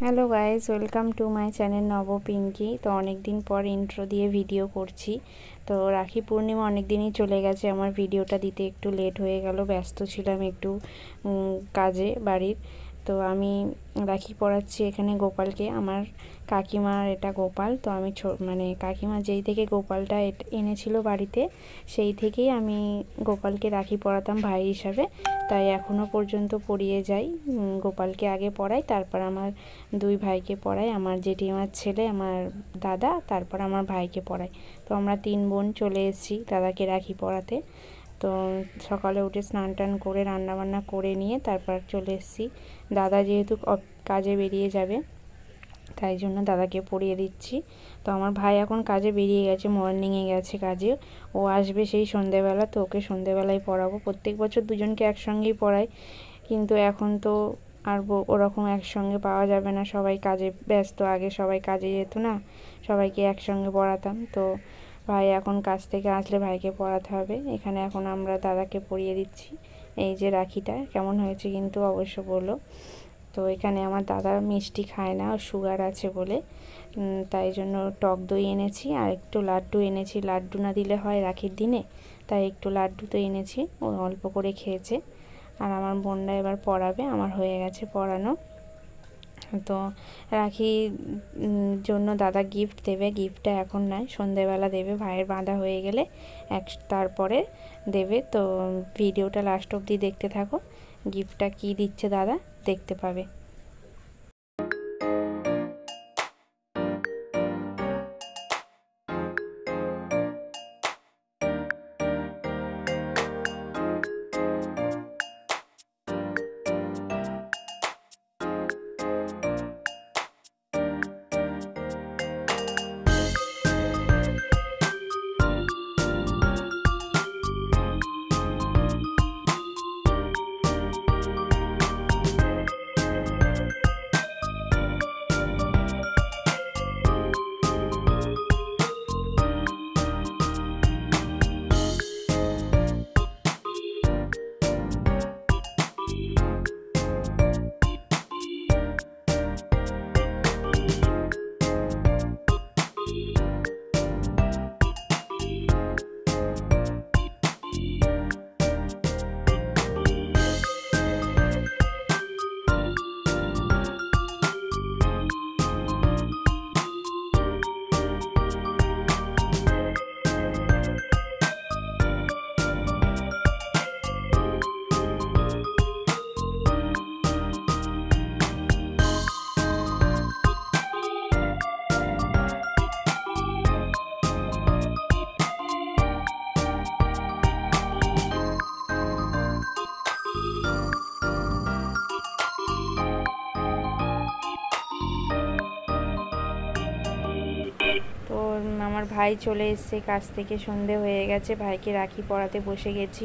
Hello guys, welcome to my channel নব পিঙ্কি। তো অনেক দিন পর ইন্ট্রো দিয়ে ভিডিও করছি। তো রাখি পূর্ণিমা অনেক দিনই চলে গেছে, আমার ভিডিওটা দিতে একটু লেট হয়ে গেল, ব্যস্ত ছিলাম একটু কাজে বাড়ির। তো আমি রাখি পরাচ্ছি এখানে গোপালকে, আমার কাকিমার এটা গোপাল। তো আমি মানে কাকিমা যেই থেকে গোপালটা এনেছিল বাড়িতে, সেই থেকেই আমি গোপালকে রাখি পরাতাম ভাই হিসাবে। তাই এখনও পর্যন্ত পরিয়ে যাই, গোপালকে আগে পরাই, তারপর আমার দুই ভাইকে পরাই, আমার জেঠিমার ছেলে, আমার দাদা, তারপর আমার ভাইকে পরাই। তো আমরা 3 বোন চলে এসেছি দাদাকে রাখি পরাতে। তো সকালে উঠে স্নান টান করে রান্নাবান্না করে নিয়ে তারপর চলে এসেছি। দাদা যেহেতু কাজে বেরিয়ে যাবে, তাই জন্য দাদাকে পরিয়ে দিচ্ছি। তো আমার ভাই এখন কাজে বেরিয়ে গেছে, মর্নিংয়ে গেছে কাজে। ও আসবে সেই সন্ধেবেলা, তো ওকে সন্ধেবেলায় পরাবো। প্রত্যেক বছর দুজনকে একসঙ্গেই পরাই, কিন্তু এখন তো আর ওরকম একসঙ্গে পাওয়া যাবে না, সবাই কাজে ব্যস্ত। আগে সবাই কাজে যেত না, সবাইকে একসঙ্গে পড়াতাম। তো ভাই এখন কাজ থেকে আসলে ভাইকে পড়াতে হবে। এখানে এখন আমরা দাদাকে পরিয়ে দিচ্ছি। এই যে রাখিটা কেমন হয়েছে কিন্তু অবশ্য বলো। তো এখানে আমার দাদা মিষ্টি খায় না, সুগার আছে বলে, তাই জন্য টক দই এনেছি আর একটু লাড্ডু এনেছি। লাড্ডু না দিলে হয় রাখির দিনে, তাই একটু লাড্ডু তো এনেছি, ও অল্প করে খেয়েছে। আর আমার বোনরা এবার পড়াবে, আমার হয়ে গেছে পড়ানো। তো রাখির জন্য দাদা গিফট দেবে, গিফটটা এখন নয়, সন্ধেবেলা দেবে, ভাইয়ের বাঁধা হয়ে গেলে তারপরে দেবে। তো ভিডিওটা লাস্ট অবধি দেখতে থাকো, গিফটটা কি দিচ্ছে দাদা দেখতে পাবে। তো আমার ভাই চলে এসছে কাজ থেকে, সন্ধে হয়ে গেছে, ভাইকে রাখি পরাতে বসে গেছি।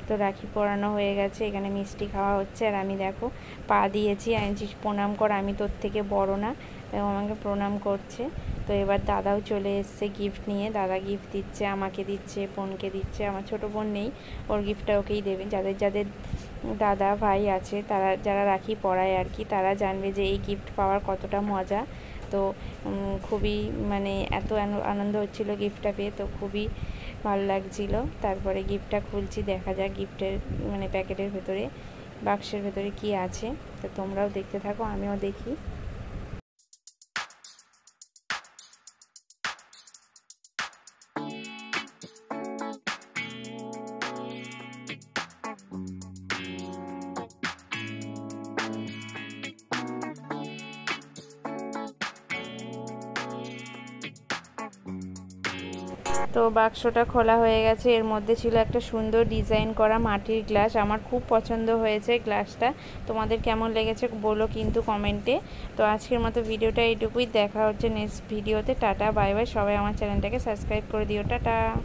তো রাখি পরানো হয়ে গেছে, এখানে মিষ্টি খাওয়া হচ্ছে। আর আমি দেখো পা দিয়েছি, আমি প্রণাম কর, আমি তোর থেকে বড় না, তাই আমাকে প্রণাম করছে। তো এবার দাদাও চলে এসছে গিফট নিয়ে, দাদা গিফট দিচ্ছে, আমাকে দিচ্ছে, বোনকে দিচ্ছে। আমার ছোটো বোন নেই, ওর গিফটটা ওকেই দেবে। যাদের যাদের দাদা ভাই আছে, তারা যারা রাখি পরায় আর কি, তারা জানবে যে এই গিফট পাওয়ার কতটা মজা। তো খুবই মানে এত আনন্দ হচ্ছিল গিফটটা পেয়ে, তো খুবই ভালো লাগছিল। তারপরে গিফটটা খুলছি, দেখা যাক গিফটের মানে প্যাকেটের ভেতরে, বাক্সের ভেতরে কি আছে। তো তোমরাও দেখতে থাকো, আমিও দেখি। তো বাক্সটা খোলা হয়ে গেছে, এর মধ্যে ছিল একটা সুন্দর ডিজাইন করা মাটির গ্লাস। আমার খুব পছন্দ হয়েছে গ্লাসটা, তোমাদের কেমন লেগেছে বলো কিন্তু কমেন্টে। তো আজকের মতো ভিডিওটা এইটুকুই, দেখা হচ্ছে নেক্সট ভিডিওতে। টাটা বাই বাই, সবাই আমার চ্যানেলটাকে সাবস্ক্রাইব করে দিও, টাটা।